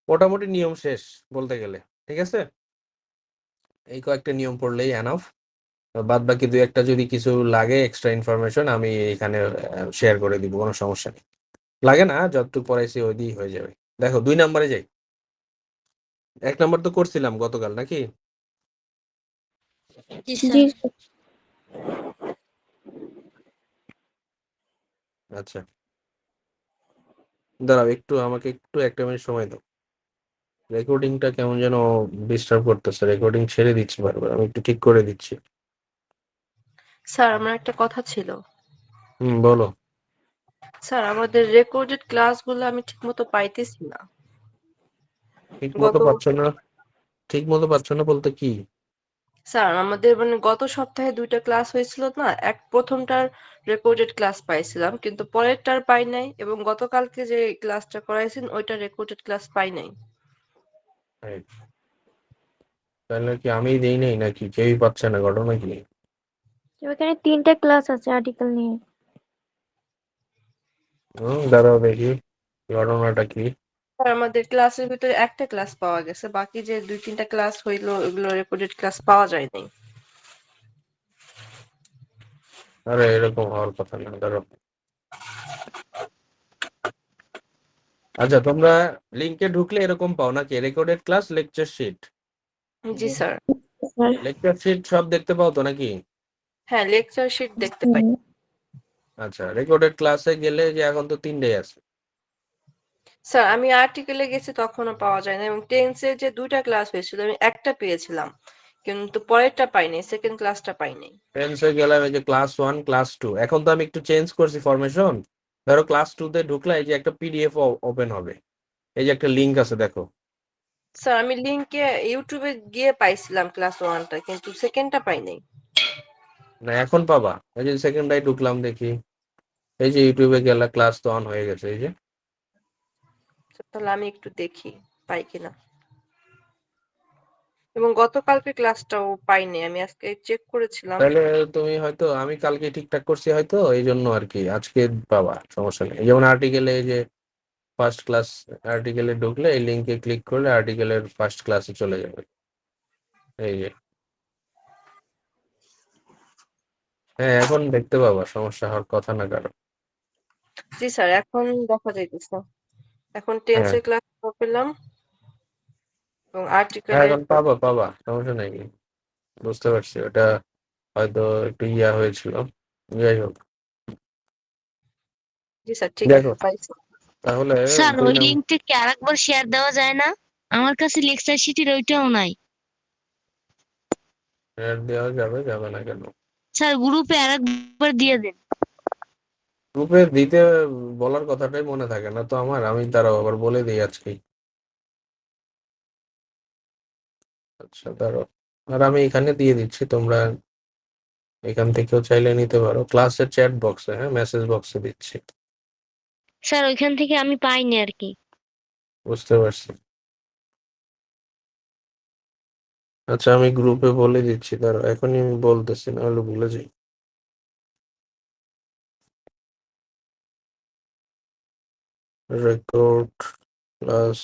মোটামুটি নিয়ম শেষ বলতে গেলে, ঠিক আছে। এই কয়েকটা নিয়ম পড়লেই এনাফ। বাদ বাকি দুই একটা যদি কিছু লাগে এক্সট্রা ইনফরমেশন, আমি এখানে শেয়ার করে দিব, কোনো সমস্যা নেই। লাগে না, যতটুকু পড়াইছি ওই দিয়েই হয়ে যাবে। দেখো 2 নম্বরে যাই। 1 নম্বর তো করছিলাম গতকাল নাকি? জি জি স্যার। আচ্ছা, দাঁড়াও একটু, আমাকে একটু 1 মিনিট সময় দাও। রেকর্ডিংটা কেমন যেন ডিস্টার্ব করতেছে, রেকর্ডিং ছেড়ে দিচ্ছি বারবার, আমি একটু ঠিক করে দিচ্ছি। স্যার আমার একটা কথা ছিল। বলো। স্যার আমাদের রেকর্ডেড ক্লাসগুলো আমি ঠিকমতো পাইতেছি না। ঠিক গত মতো পাচ্ছ না? ঠিক মতো পাচ্ছ না বলতে কি? স্যার আমাদের মানে গত সপ্তাহে 2টা ক্লাস হয়েছিল না, প্রথমটার রেকর্ডেড ক্লাস পাইছিলাম কিন্তু পরেরটার পাই নাই, এবং গতকালকে যে ক্লাসটা করাইছেন ওইটা রেকর্ডেড ক্লাস পাই নাই। এই, তাহলে কি আমি দেই নাই নাকি কেউই পাচ্ছে না, ঘটনা কি? এখানে 3টা ক্লাস আছে আর্টিকেল নিয়ে। দাঁড়াও দেখি ঘটনাটা কি। স্যার আমাদের ক্লাসের ভিতরে একটা ক্লাস পাওয়া গেছে, বাকি যে 2-3টা ক্লাস হইলো ওগুলো রেকর্ডেড ক্লাস পাওয়া যায় নাই। আরে এরকম হওয়ার কথা না, দাঁড়াও। আচ্ছা, তোমরা লিংকে ঢুকলে এরকম পাও নাকি, রেকর্ডেড ক্লাস, লেকচার শিট? জি স্যার। স্যার লেকচার শিট সব দেখতে পাও তো নাকি? হ্যাঁ, লেকচার শিট দেখতে পাই। আচ্ছা, রেকর্ডেড ক্লাসে গেলে যে এখন তো 3টাই আছে। স্যার আমি আর্টিকেলে গেছি তখনও পাওয়া যায় না, এবং টেন্সের যে 2টা ক্লাস হয়েছিল আমি একটা পেয়েছিলাম কিন্তু পরেরটা পাইনি, সেকেন্ড ক্লাসটা পাইনি। টেন্সে গেলাম, এই যে ক্লাস 1 ক্লাস 2, এখন তো আমি একটু চেঞ্জ করছি ফরমেশন। ধরো ক্লাস 2 তে ঢুকলে এই যে একটা পিডিএফ ওপেন হবে, এই যে একটা লিংক আছে দেখো। স্যার আমি লিংকে ইউটিউবে গিয়ে পাইছিলাম ক্লাস 1টা, কিন্তু সেকেন্ডটা পাই নাই। না এখন পাবা, এই যে সেকেন্ডটাই ঢুকলাম দেখি, এই যে ইউটিউবে গেলা, ক্লাস তো অন হয়ে গেছে, এই যে। তাহলে আমি একটু দেখি। পাই কিনা। এবং গতকালকে ক্লাসটাও পাইনি, আমি আজকে চেক করেছিলাম। তাহলে তুমি হয়তো, আমি কালকে ঠিকঠাক করছি হয়তো, এই জন্য আর কি আজকে পাবা, সমস্যা নেই। যেমন আর্টিকেলে এই যে ফার্স্ট ক্লাস আর্টিকেলে ঢুকলে এই লিঙ্কে ক্লিক করলে আর্টিকেলের ফার্স্ট ক্লাসে চলে যাবে। এই যে, হ্যাঁ এখন দেখতে পাবা, সমস্যা হওয়ার কথা না কারো। জি স্যার, এখন দেখা যাইতেছে। এখন হ্যাঁ টেন্সের ক্লাস পেলাম এবং হ্যাঁ, আর্টিকেলের। এখন পাবা সমস্যা নেই, বুঝতে পারছি। ওটা হয়তো একটু ইয়া হয়েছিল, যাই হোক। জি স্যার, ঠিক দেখো আছে, পাইছি। তাহলে স্যার দুই ওই নম্বর লিঙ্কটা কি আরেকবার শেয়ার দেওয়া যায় না? আমার কাছে লেকচার শিটের ওইটাও নাই। দেওয়া যাবে না কেন? স্যার গ্রুপে আরেকবার দিয়ে দেন। গ্রুপে দিতে বলার কথাটাই মনে থাকে না তো আমার, আমি তারাও আবার বলে দিই আজকে। আচ্ছা তারও, আর আমি এখানে দিয়ে দিচ্ছি, তোমরা এখান থেকেও চাইলে নিতে পারো। ক্লাসের চ্যাট বক্সে, হ্যাঁ মেসেজ বক্সে দিচ্ছি। স্যার ওইখান থেকে আমি পাইনি আর কি। বুঝতে পারছি। আচ্ছা আমি গ্রুপে বলে দিচ্ছি, তারও এখনই আমি বলতেছি, না হলে ভুলে যাই। রেকর্ড ক্লাস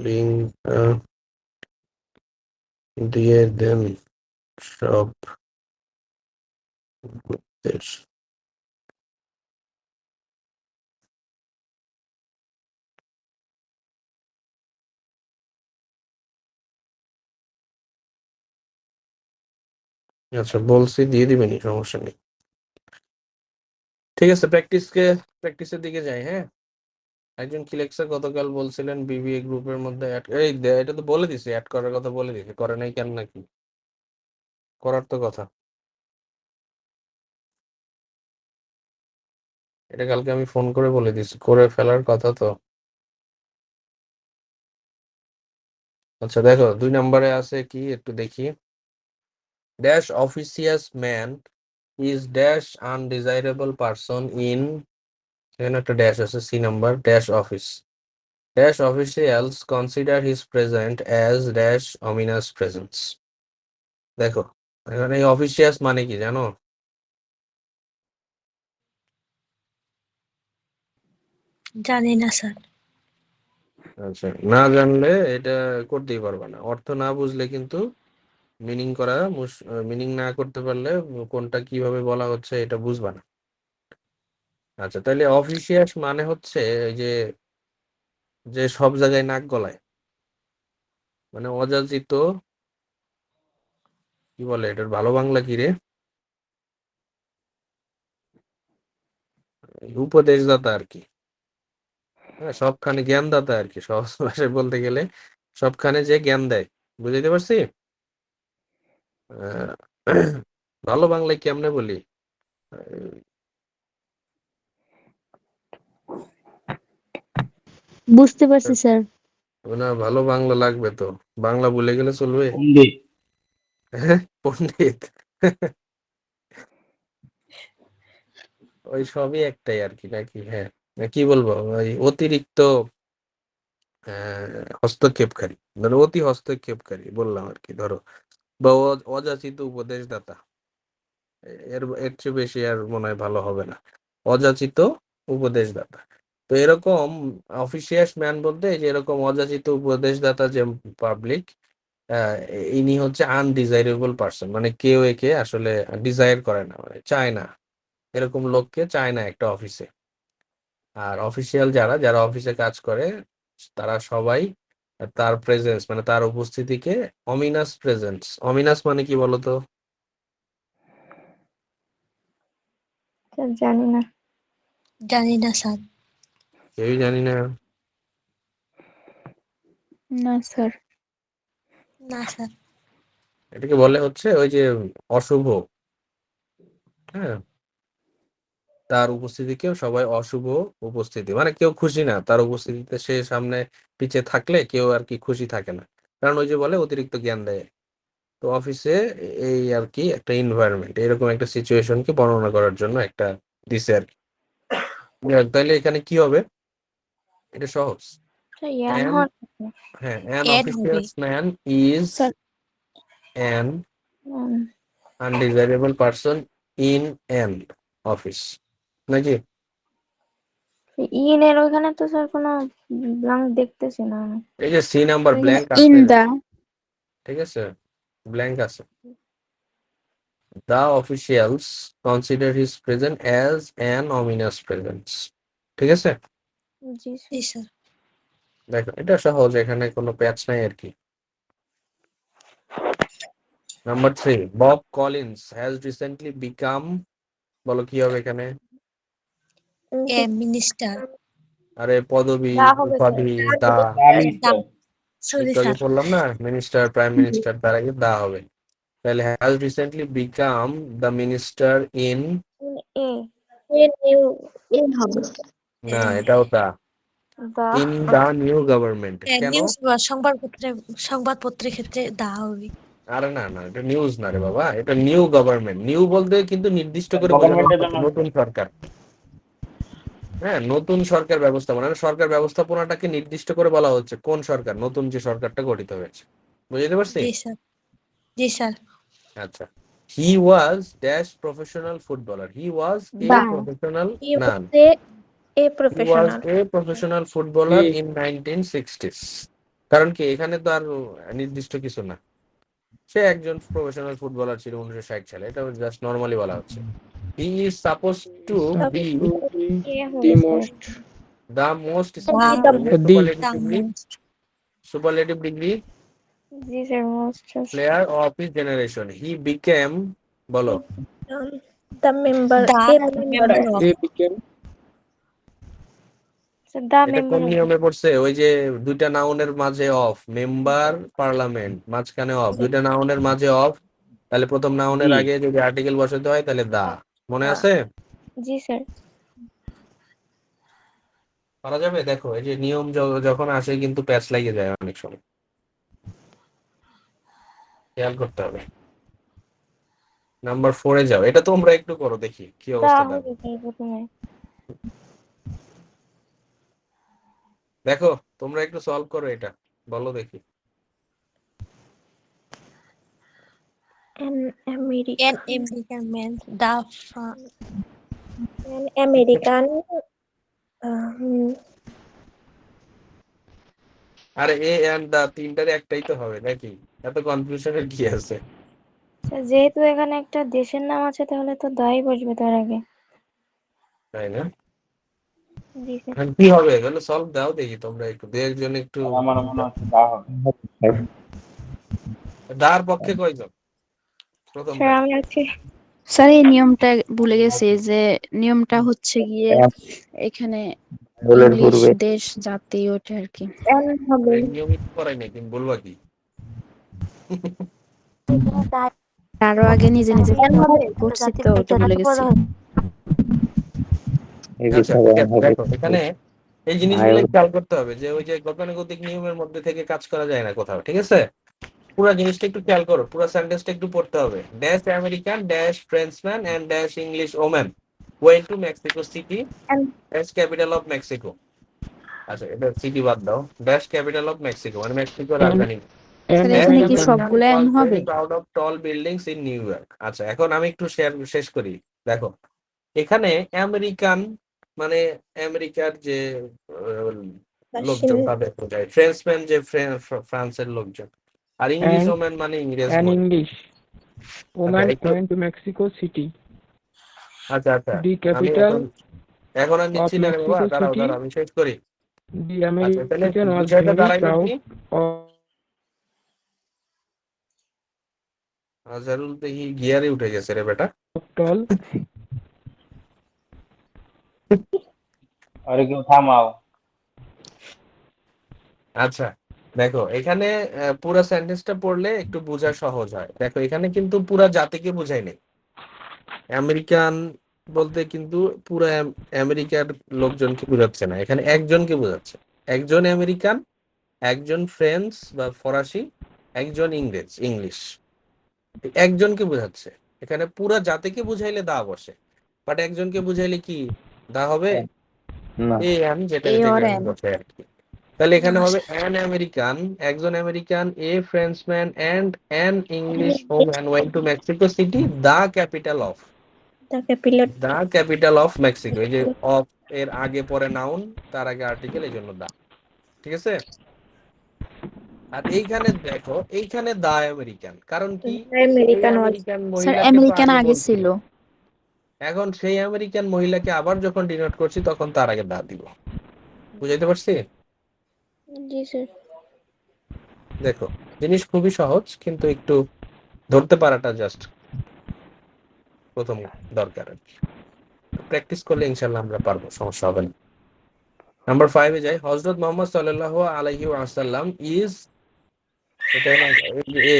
লিঙ্ক দিয়ে দেন সব গ্রুপের। আচ্ছা বলছি, দিয়ে দিবেনি, সমস্যা নেই। ঠিক আছে, প্র্যাকটিসের দিকে যাই। হ্যাঁ, একজন কি লেখছে গতকাল বলছিলেন বিবিএ গ্রুপের মধ্যে এটা তো বলে দিছি, অ্যাড করার কথা বলে দিছি, করে নাই কেন নাকি? করার তো কথা, এটা কালকে আমি ফোন করে বলে দিছি, করে ফেলার কথা তো। আচ্ছা দেখো 2 নম্বরে আছে কি একটু দেখি। Dash officious man is dash undesirable person in, এখানে একটা ড্যাশ আছে, C number, dash office. Dash officials consider his present as dash ominous presence. দেখো এখানে অফিসিয়াস মানে কি জানো? জানি না স্যার। আচ্ছা না জানলে এটা করতেই পারবে না, অর্থ না বুঝলে কিন্তু মিনিং না করতে পারলে কোনটা কিভাবে বলা হচ্ছে এটা বুঝবা না। আচ্ছা তাহলে অফিসিয়াস মানে হচ্ছে এই যে, যে সব জায়গায় নাক গলায়, মানে অযাচিত, কি বলে এটার ভালো বাংলা কি রে? উপদেশদাতা আর কি। হ্যাঁ, সবখানে জ্ঞানদাতা আর কি, সহজ ভাষায় বলতে গেলে সবখানে যে জ্ঞান দেয়। বুঝতে পারছি? আহ, ভালো বাংলায় কেমনে বলি? বুঝতে পারছি স্যার। না ভালো বাংলা লাগবে তো, বাংলা ভুলে গেলে চলবে? পণ্ডিত। হ্যাঁ, পণ্ডিত। ওই সবই একটাই আর কি নাকি? হ্যাঁ, কি বলবো, ওই অতিরিক্ত হস্তক্ষেপকারী, ধরো অতি হস্তক্ষেপকারী বললাম আর কি, ধরো, বা অযাচিত উপদেশদাতা। এর এর চেয়ে বেশি আর মনে হয় ভালো হবে না, অযাচিত উপদেশদাতা। তো এরকম অফিসিয়াস ম্যান বলতে এই যে এরকম অযাচিত উপদেশদাতা যে পাবলিক, ইনি হচ্ছে আনডিজাইরেবল পার্সন, মানে কেউ একে আসলে ডিজায়ার করে না, মানে চায় না, এরকম লোককে চায় না একটা অফিসে। আর অফিসিয়াল যারা যারা অফিসে কাজ করে তারা সবাই তার প্রেজেন্স, মানে তার উপস্থিতিকে অমিনাস প্রেজেন্স, অমিনাস মানে কি বলতো? স্যার জানি না। জানি না স্যার। কেউই জানি না। না স্যার। না স্যার। এটাকে বলে হচ্ছে ওই যে অশুভ। হ্যাঁ, তার উপস্থিতিকেও সবাই অশুভ উপস্থিতি, মানে কেউ খুশি না তার উপস্থিতিতে, সে সামনে পিছে থাকলে কেউ আর কি খুশি থাকে না, কারণ ওই যে বলে অতিরিক্ত জ্ঞান দেয়। তো অফিসে এই আর কি একটা এনভায়রনমেন্ট, এরকম একটা সিচুয়েশনকে বর্ণনা করার জন্য একটা দিছে আর কি। তাহলে এখানে কি হবে? এটা সহজ। ইয়ান An হওয়ার হ্যাঁ an এড হবে officious man is sir an um, undesirable person in an office নাকি? ইনের ওইখানে তো স্যার কোনো ব্লাঙ্ক দেখতেছি না আমি। এই যে সি নাম্বার এখানে ব্ল্যাঙ্ক ইন আছে, দা ঠিক আছে, ব্ল্যাঙ্ক আছে। The officials consider his presence as an ominous presence, ঠিক আছে। জি জি স্যার। স্যার দেখো এটা সহজ, এখানে কোনো প্যাচ নাই আর কি। Number 3, Bob Collins has recently become, বলো কি হবে এখানে? এ মিনিস্টার আরে পদবি দা হবে স্যার। উপাধি দা, দা সরি একটু আগে স্যার বললাম না মিনিস্টার প্রাইম মিনিস্টার, তার আগে দা হবে। তাহলে has recently become the minister in, A a new in হবে না এটাও দা, দা in the new government। কেন? নিউজ বা সংবাদপত্রের ক্ষেত্রে দা হবে আরে না না, এটা নিউজ না রে বাবা, এটা নিউ গভর্নমেন্ট। নিউ বলতে কিন্তু নির্দিষ্ট করে বোঝানো গভর্নমেন্টের হচ্ছে জন্য নতুন সরকার। হ্যাঁ, নতুন সরকার ব্যবস্থাপনা, মানে সরকার ব্যবস্থাপনাটাকে নির্দিষ্ট করে বলা হচ্ছে কোন সরকার, নতুন যে সরকারটা গঠিত হয়েছে। বুঝতে পারছি? জি স্যার জি স্যার আচ্ছা, he was dash professional footballer, he was a the professional, ই না হচ্ছে a he was professional. A professional footballer in 1960s। কারণ কি এখানে তো আর নির্দিষ্ট কিছু না, সে একজন প্রফেশনাল ফুটবলার ছিল 1960 সালে, এটা জাস্ট নরমালি বলা হচ্ছে। He is suppose to be a the হবে sir. most the most the the the superlative degree জি sir most player of his generation, he became, বলো the member the a member member of they became the এটা member কোন নিয়মে পড়ছে? ওই যে দুইটা নাউনের মাঝে অফ, মেম্বার পার্লামেন্ট, মাঝখানে অফ, দুইটা নাউনের মাঝে অফ, তাহলে প্রথম নাউনের the আগে যদি আর্টিকেল বসাতে হয় তাহলে দা, মনে আছে? জি স্যার। পারা যাবে? দেখো এই যে নিয়ম যখন আসে কিন্তু প্যাচ লাগিয়ে যায় অনেক সময়, খেয়াল করতে হবে। নাম্বার 4-এ যাও, এটা তোমরা একটু করো দেখি কি দা অবস্থা হবে দাঁড়ায়। স্যার প্রথমে। দেখো তোমরা একটু সলভ করো এটা, বলো দেখি। An an American American man the an American আরে এ এন্ড দা তিনটারে একটাই তো হবে নাকি? এত কনফিউশনের কি আছে? যেহেতু এখানে একটা দেশের নাম আছে তাহলে তো দাই বসবে তার আগে। তাই না? জি স্যার। এখন কি হবে এগুলো সলভ দাও দেখি, তোমরা একটু দু একজন একটু। আমার মনে হচ্ছে দা হবে দার পক্ষে কয়জন স্যার প্রথমটা? আমি আছি। স্যার এই নিয়মটা ভুলে গেছি যে নিয়মটা হচ্ছে গিয়ে এখানে বলের ইংলিশ পূর্বে দেশ জাতি ওটা আর কি। অ্যান হবে। এই নিয়মিত করাই নাই, তুমি বলবা কি? আরো আগে নিজে নিজে অ্যান হবে। পড়ছি তো ওটা ভুলে গেছি। এই আচ্ছা বিষয়ে ঠিক আছে, হবে দেখো এখানে এই জিনিসগুলো খেয়াল করতে হবে যে ওই যে গতানুগতিক নিয়মের মধ্যে থেকে কাজ করা যায় না কোথাও, ঠিক আছে? পুরো জিনিসটা একটু খেয়াল করো, পুরো সেন্টেন্সটা একটু পড়তে হবে। Dash American dash Frenchman and dash English woman went to Mexico city dash capital of Mexico. আচ্ছা এটা সিটি বাদ দাও, ড্যাশ ক্যাপিটাল অফ মেক্সিকো মানে মেক্সিকোর রাজধানী। স্যার ড্যাশ এখানে কি আমেরিকান সবগুলো এন ওয়াজ হবে? Very proud of tall buildings in New York. আচ্ছা এখন আমি একটু শেষ করি। দেখো এখানে আমেরিকান মানে আমেরিকার যে লোকজন তাদের বোঝায়, ফ্রেঞ্চম্যান যে ফ্রান্সের লোকজন, আর ইংলিশ And ওম্যান মানে ইংরেজ an মহিলা। English আচ্ছা woman একটু, went to Mexico City, আচ্ছা আচ্ছা the আমি capital এখন আর of নিচ্ছি না রে বাবা, Mexico দাঁড়াও City. দাঁড়াও আমি শেষ করি। The আচ্ছা তাহলে American was বিষয়টা very দাঁড়াইলো কি? proud of আজহারুল দেখি গিয়ারে উঠে গেছে রে বেটা। tall আরে কেউ থামাও আচ্ছা দেখো এখানে পুরো সেন্টেন্সটা পড়লে একটু বোঝা সহজ হয়। দেখো এখানে কিন্তু পুরা জাতিকে বোঝাই নেই, আমেরিকান বলতে কিন্তু পুরো আমেরিকার লোকজনকে বোঝাচ্ছে না, এখানে একজনকে বোঝাচ্ছে। একজন আমেরিকান, একজন ফ্রেঞ্চ বা ফরাসি, একজন ইংলিশ, একজনকে বোঝাচ্ছে। এখানে পুরা জাতিকে বুঝাইলে দা বসে, বাট একজনকে বুঝাইলে কি দা হবে? না এ আমি যেটা এ যেটা অর আমি এন বসে আর কি। তাহলে এখানে হবে অ্যান আমেরিকান, একজন American, A Frenchman and an English woman went to Mexico city, the capital of, Mexico. এই যে অফ এর আগে পরে নাউন, তার আগে আর্টিকেল, এই জন্য দা। ঠিক আছে। আর এইখানে দেখো, এইখানে দা আমেরিকান, কারণ কি সেই আমেরিকান স্যার মহিলাকে তো আমেরিকান আগে আগে বলছি, ছিল। এখন সেই আমেরিকান মহিলাকে আবার যখন ডিনোট করছি তখন তার আগে দা দিব। বুঝাইতে পারছি? জি স্যার। দেখো, জিনিস খুবই সহজ, কিন্তু একটু ধরতে পারাটা জাস্ট প্রথম দরকার আর কি। প্র্যাকটিস করলে ইনশাল্লাহ আমরা পারবো, সমস্যা হবে না। নাম্বার 5 এ যাই। হযরত মুহাম্মদ সাল্লাল্লাহু আলাইহি ওয়াসাল্লাম ইজ, এটা না,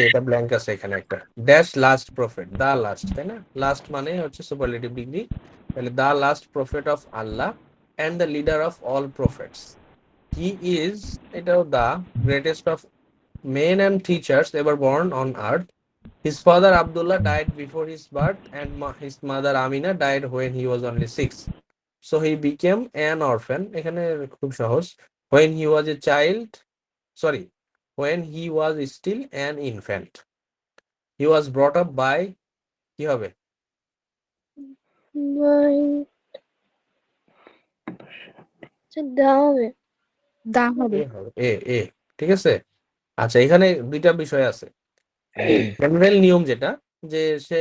এটা ব্ল্যাঙ্ক আছে এখানে একটা, dash last prophet, the last, তাই না? লাস্ট মানে হচ্ছে সুপারলেটিভ ডিগ্রি, তাহলে the last prophet of Allah and the leader of all prophets, he is, এটাও the greatest of men and teachers ever born on earth. His father Abdullah died before his birth, and his mother Amina died when he was only 6. So he became an orphan. এখানে খুব সহজ। When he was a child, sorry, when he was still an infant. He was brought up by, কি হবে? দা হবে। দা হবে। এ হবে, এ। ঠিক আছে। আচ্ছা, এখানে দুইটা বিষয় আছে। জেনারেল নিয়ম যেটা, যে সে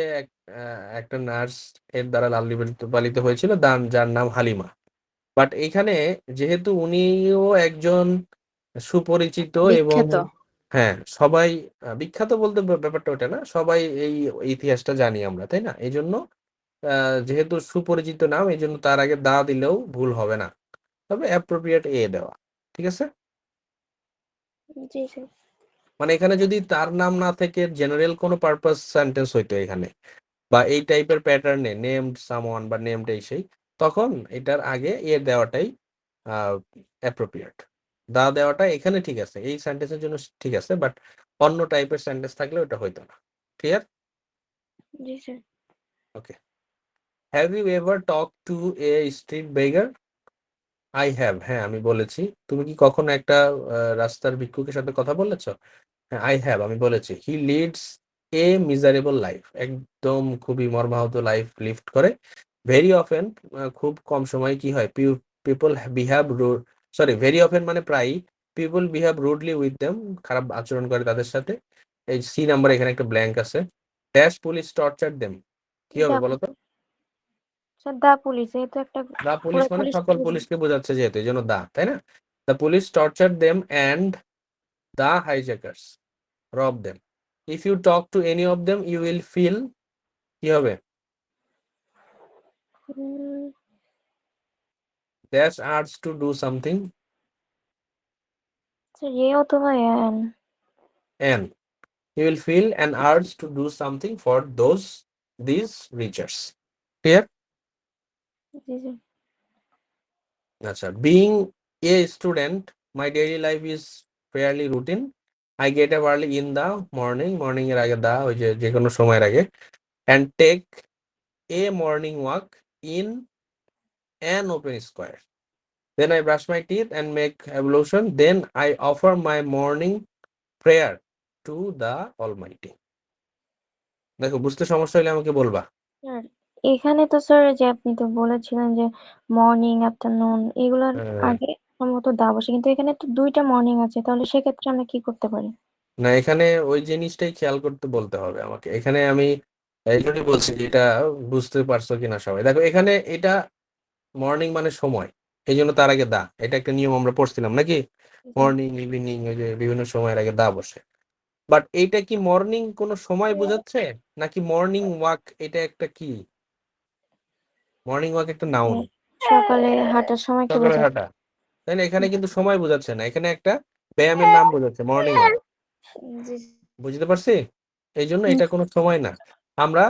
একটা নার্স এর দ্বারা লালিত পালিত হয়েছিল, যার নাম হালিমা। বাট এখানে যেহেতু উনিও একজন সুপরিচিত এবং বিখ্যাত। হ্যাঁ, সবাই বিখ্যাত বলতে ব্যাপারটা ওটা না, সবাই এই ইতিহাসটা জানি আমরা, তাই না? এই জন্য যেহেতু সুপরিচিত নাম, এই জন্য তার আগে দা দিলেও ভুল হবে না, তবে অ্যাপ্রোপ্রিয়েট এ দেওয়া। ঠিক আছে। জি স্যার। মানে এখানে যদি তার নাম না থেকে জেনারেল কোনো পারপাস সেন্টেন্স হইতো এখানে, বা এই টাইপের প্যাটার্নে নেমড সামওয়ান বা নেমড এই সেই, তখন এটার আগে এ দেওয়াটাই অ্যাপ্রোপ্রিয়েট। দা দেওয়াটা এখানে ঠিক আছে, এই সেন্টেন্সের জন্য ঠিক আছে, বাট অন্য টাইপের সেন্টেন্স থাকলে ওটা হইতো না। ক্লিয়ার? জি sir. Okay. Have you ever talk to a street beggar? I have, হ্যাঁ আমি বলেছি। তুমি কি কখনো একটা রাস্তার ভিক্ষুকের সাথে কথা বলেছো? হ্যাঁ, আই হ্যাভ, আমি বলেছি। He leads a miserable life, একদম খুবই মর্মাহত লাইফ লিফট করে। ভেরি অফেন, খুব কম সময় কি হয়, people behave rude, sorry, very often মানে প্রায়, people behave rudely with them, খারাপ আচরণ করে তাদের সাথে। এই সি নাম্বার, এখানে একটা ব্ল্যাঙ্ক আছে। ড্যাশ পুলিশ টর্চার দেম, কি হবে দা বলো তো? স্যার, দা পুলিশ, এই তো একটা দা পুলিশ পুরো মানে পুলিশ সকল পুলিশকে বোঝাচ্ছে যেহেতু, এই জন্য দা, তাই না? The police torture them and the hijackers rob them. If you talk to any of them you will feel, কি হবে? Dash urge to do something, sir a অথবা an. An, you will feel an urge to do something for this research. Clear? জি sir. আচ্ছা, being a student my daily life is fairly routine. I get up early in the morning, morning এর আগে দা, ওই যে কোনো সময়ের আগে, and take a morning walk in an open square. Then I brush my teeth and make ablution. Then I offer my morning prayer to the Almighty. দেখো, বুঝতে সমস্যা হলে আমাকে বলবা। স্যার এখানে তো স্যার যে আপনি তো বলেছিলেন যে মর্নিং, আফটারনুন এগুলোর আগে সম্ভবত দা বসে, কিন্তু এখানে তো দুইটা মর্নিং আছে, তাহলে সেক্ষেত্রে আমরা কি করতে পারি? না, এখানে ওই জিনিসটাই খেয়াল করতে বলতে হবে আমাকে। এখানে আমি এই জন্যই বলছি যে এটা বুঝতে পারছো কিনা সবাই। দেখো, এখানে এটা মর্নিং মানে সময়, এই জন্য তার আগে দা, এটা একটা নিয়ম আমরা পড়ছিলাম নাকি? মর্নিং, ইভিনিং, ওই যে বিভিন্ন সময়ের আগে দা বসে। বাট এইটা কি মর্নিং কোনো সময় বোঝাচ্ছে, নাকি মর্নিং ওয়াক এটা একটা কি? মর্নিং ওয়াক একটা নাউন, সকালে হাঁটার সময় কি সকালে বোঝায়? হাঁটা, তাই না? এখানে কিন্তু সময় বোঝাচ্ছে না, এখানে একটা ব্যায়ামের নাম বোঝাচ্ছে, মর্নিং ওয়াক। জি। বুঝতে পারছি? এই জন্য এটা কোনো সময় না। আমরা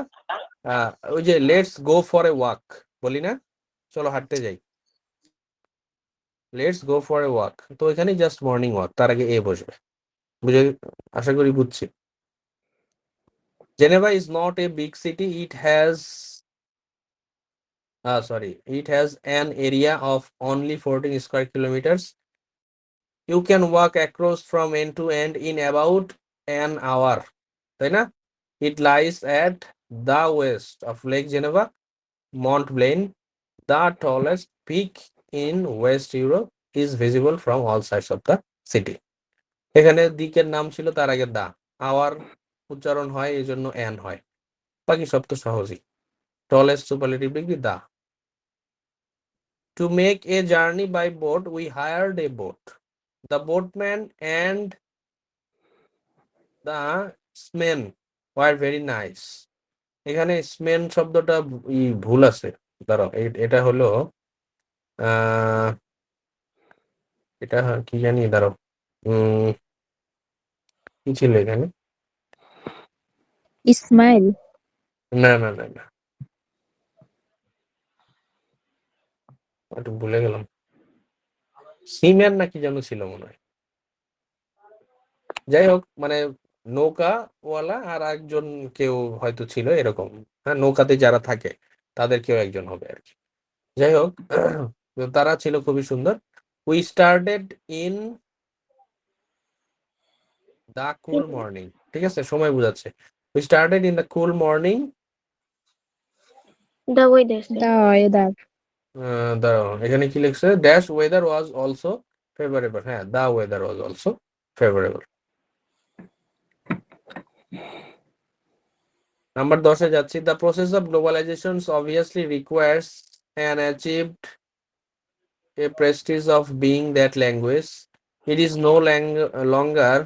ওই যে let's go for a walk বলি না, চলো হাঁটতে যাই, let's go for a walk, তো এখানে জাস্ট মর্নিং ওয়াক, তার আগে এ বসবে। বুঝে, আশা করি বুঝছি। Geneva is not a big city, it has it has an area of only 14 square kilometers. You can walk across from end to end in about an hour. তাই না? It lies at the west of Lake Geneva, Mont Blanc, the tallest peak in West Europe, is visible from all sides of the city. এখানে দিকের নাম ছিল, তার আগে দা, hour উচ্চারণ হয় এই জন্য অ্যান হয়, বাকি সব তো সহজই। Tallest superlative degree the. To make a journey by boat, we hired a boat. The boatman and the seamen were very nice. এখানে স্মেন শব্দটা ভুল আছে, দাঁড়াও, এটা হলো এটা কি জানি, দাঁড়াও, কি ছিল এখানে? ইসমাইল। না না না না, একটু ভুলে গেলাম, সিম্যান না কি যেন ছিল মনে হয়। যাই হোক, মানে নৌকাওয়ালা আর একজন কেউ হয়তো ছিল এরকম। হ্যাঁ, নৌকাতে যারা থাকে তাদের কেউ একজন হবে আর কি। যাই হোক, তো তারা ছিল খুবই সুন্দর। We started in the cool morning, ঠিক আছে, সময় বোঝাচ্ছে। We started in the cool morning. The weather, sir. The weather. দাঁড়াও, এখানে কি লিখছে? Dash weather was also favourable. হ্যাঁ, the weather was also favourable. Number 10-এ যাচ্ছি। The process of globalisation obviously requires an achieved a prestige of being that language. It is no longer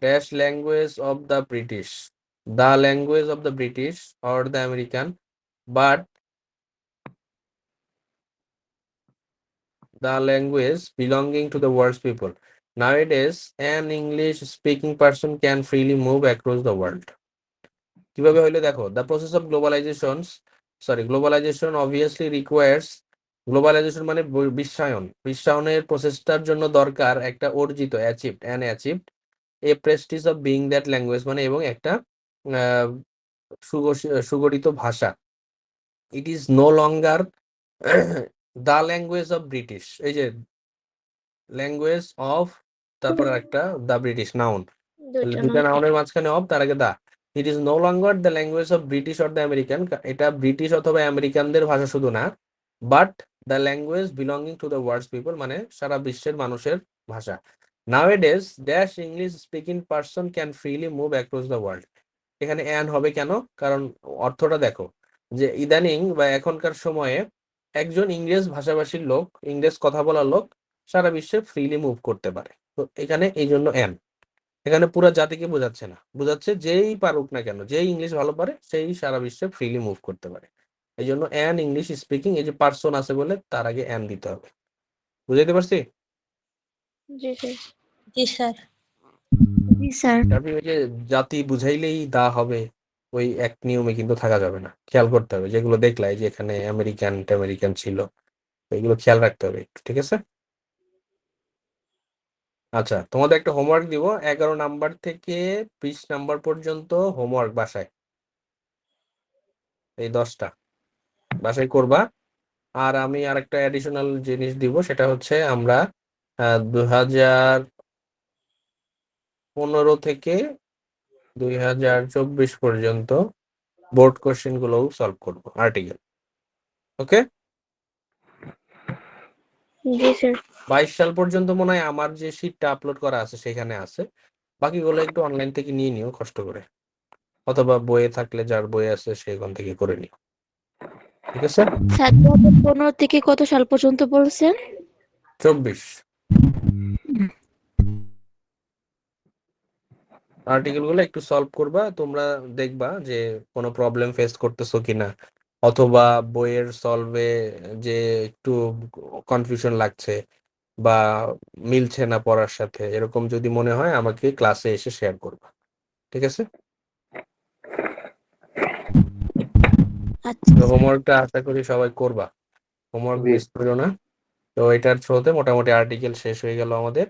dash language of the British, the language of the British or the American, but the language belonging to the world's people. Nowadays, an English-speaking person can freely move across the world. কিভাবে হইলো দেখো, the process of globalization obviously requires, globalisation মানে বিশ্বায়নের প্রসেসটার জন্য দরকার একটা অর্জিত, achieved a prestige of being that language, মানে এবং একটা সুগঠিত ভাষা। It is no longer the language of British, এই যে ল্যাঙ্গুয়েজ অফ, তারপর একটা দ্য ব্রিটিশ নাউন, দুটা নাউনের মাঝখানে অফ, তার আগে the. It is no longer the language of British or the American, এটা ব্রিটিশ অথবা আমেরিকানদের ভাষা শুধু না, but the language belonging to the world's people, মানে সারা বিশ্বের মানুষের ভাষা। Nowadays dash English speaking person can freely move across the world. এখানে অ্যান হবে কেন? কারণ অর্থটা দেখো, যে ইদানিং বা এখনকার সময়ে একজন ইংরেজ ভাষাভাষীর লোক, ইংরেজ কথা বলার লোক সারা বিশ্বে ফ্রিলি মুভ করতে পারে। তো এখানে এই জন্য অ্যান, এখানে পুরো জাতিকে বোঝাচ্ছে না, বোঝাচ্ছে যেই পারুক না কেন, যেই ইংলিশ ভালো পারে সেই সারা বিশ্বে ফ্রিলি মুভ করতে পারে। এই জন্য অ্যান ইংলিশ স্পিকিং, এই যে পার্সন আছে বলে তার আগে অ্যান দিতে হবে। বুঝাইতে পারছি? জি স্যার। জি স্যার। জি স্যার। তারপরে ওই যে জাতি বুঝাইলেই দা হবে, ওই এক নিয়মে কিন্তু থাকা যাবে না, খেয়াল করতে হবে। যেগুলো দেখলাই যে এখানে আমেরিকান ছিল, এগুলো খেয়াল রাখতে হবে একটু, ঠিক আছে? আচ্ছা, তোমাদের একটা হোমওয়ার্ক দিব, 11 নাম্বার থেকে 20 নাম্বার পর্যন্ত হোমওয়ার্ক বাসায়, এই 10টা বাসায় করবা। আর আমি আরেকটা অ্যাডিশনাল জিনিস দিব, সেটা হচ্ছে আমরা 2015 থেকে 2024 পর্যন্ত বোর্ড কোশ্চেন গুলো সলভ করবো, আর্টিকেল। ওকে, জি স্যার। 22 সাল পর্যন্ত মনে হয় আমার যে শীটটা আপলোড করা আছে সেখানে আছে, বাকিগুলো একটু অনলাইন থেকে নিয়ে নিও কষ্ট করে, অথবা বইয়ে থাকলে যার বই আছে সেখান থেকে করে নিও, ঠিক আছে? স্যার 2015 থেকে কত সাল পর্যন্ত বলছেন? 24 আর্টিকেল গুলো একটু সলভ করবা, তোমরা দেখবা যে কোনো প্রবলেম ফেস করতেছো কিনা, অথবা বইয়ের সলভে যে একটু কনফিউশন লাগছে বা মিলছে না পড়ার সাথে, এরকম যদি মনে হয় আমাকে ক্লাসে এসে শেয়ার করবা, ঠিক আছে? আচ্ছা তো হোমওয়ার্কটা আশা করি সবাই করবা, হোমওয়ার্ক জি। মিস করো না। তো এটার থ্রুতে মোটামুটি আর্টিকেল শেষ হয়ে গেল আমাদের।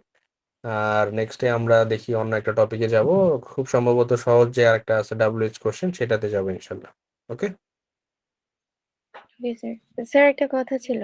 আর নেক্সটে আমরা দেখি অন্য একটা টপিকে যাব, খুব সম্ভবত সহজ যে আরেকটা আছে WH কোশ্চেন, সেটাতে যাবো ইনশাল্লাহ। ওকে, জি স্যার। স্যার একটা কথা ছিল।